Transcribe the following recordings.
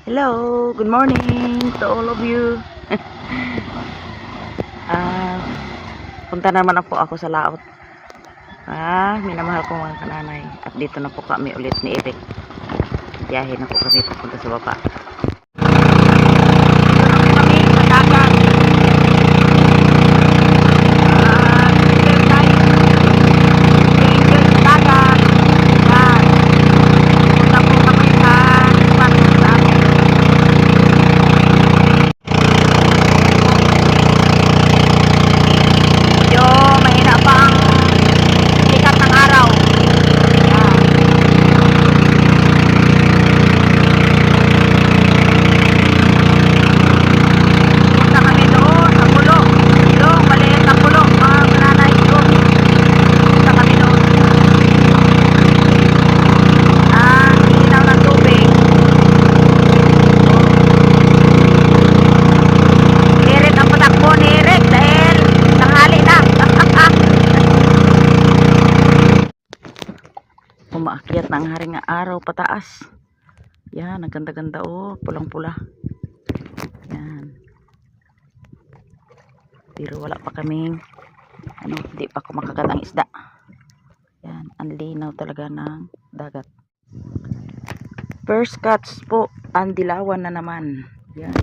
Hello, good morning to all of you. Ah, Punta naman po ako sa laot. Minamahal ko mga kananay. At dito na po kami ulit ni Eric. Biyahe na po kami papunta sa baba. Umaakyat na ang haring araw pataas. Yan, ang ganda-ganda pulang-pula. Yan. Pero wala pa kaming hindi pa kumakagat ang isda. Yan, ang linaw talaga ng dagat. First catch po, ang dilawan na naman. Yan.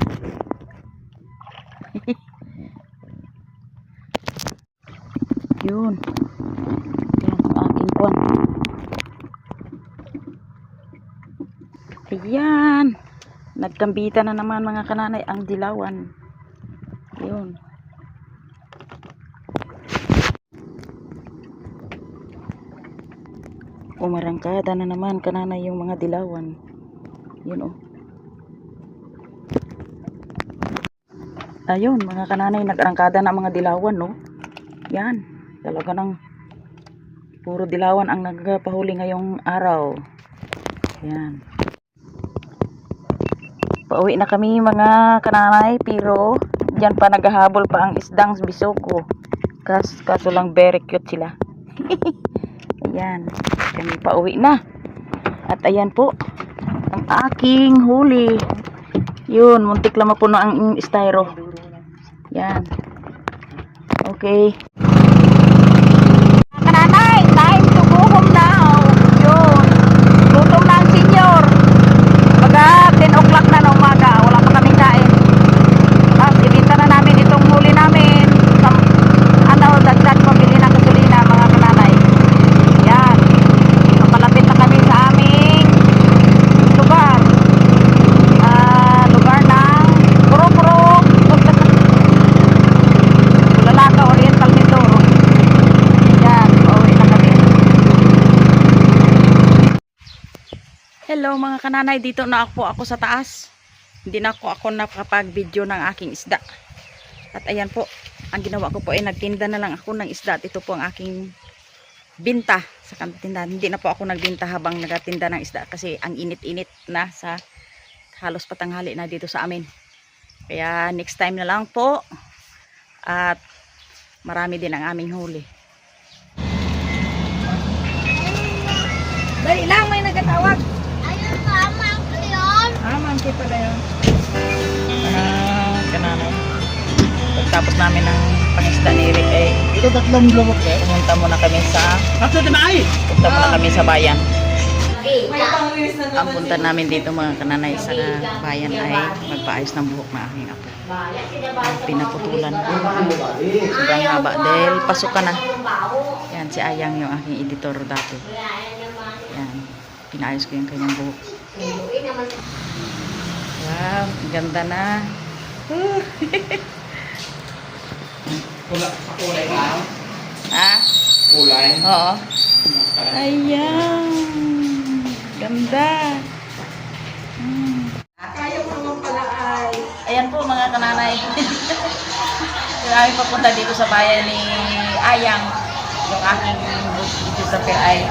Yun. Yan ang aking kwan. Ayan, nagkambita na naman mga kananay ang dilawan. Yun. Umarangkada na naman kananay yung mga dilawan. Yun Ayun mga kananay, nagarangkada na mga dilawan Yan, talaga ng puro dilawan ang nagpahuli ngayong araw. Yan. Pauwi na kami mga kananay, pero dyan pa naghahabol pa ang isdang bisugo. Kaso lang very cute sila. Ayan, kami pauwi na. At ayan po ang aking huli. Yun, muntik lang mapuno ang styro. Yan. Okay. Kananay, time to go home now. Yun. Gutom na ang senior. Pagka 10 o'clock na ng umaga, wala pa kaming kain. Tapos ibinta na namin itong huli namin. Dagdag pambili ng gasolina mga kananay. Yan. Papalapit na kami sa aming lugar. Lugar ng Puro-Puro. Lalaka Oriental Mindoro. Yan. Pauwi na kami. Hello mga kananay, dito na ako sa taas. Hindi na ako nakapag-video ng aking isda. At ayan po, ang ginawa ko po ay nagtinda na lang ako ng isda. At ito po ang aking binta sa kantindahan. Hindi na po ako nagbinta habang nagatinda ng isda kasi ang init-init na sa halos patanghali na dito sa amin. Kaya next time na lang po. At marami din ang aming huli. Dali lang, may nagtatawag. Mangki pala yun. Kananay. Pagtapos namin ng pangisda ni Eric ito tatlong lumok pumunta muna kami sa bayan. Ang punta namin dito mga kananay sa bayan ay magpaayos ng buhok na aking apo. Pinaputulan. Sobrang haba dahil pasukan na. Yan si Ayang yung aking editor dati. Yan. Pinaayos ko yung kanyang buhok. Wow, ganda na. Kulay ka? Kulay? Oo. Ayan. Ganda. Kaya mo naman pala ay. Ayan po mga kananay. Kami papunta dito sa bayan ni Ayang. Yung aking videographer ay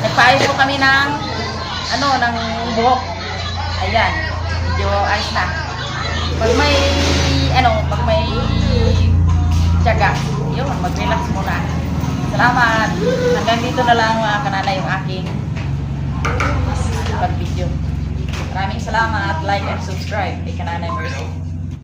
nagpaayos po kami ng ng buhok. Ayan. Medyo ayos na. Pag may tiyaga, yun, mag-relax muna. Salamat. Hanggang dito na lang mga kananay yung aking pag-video. Maraming salamat. Like and subscribe kay Kananay Mercy.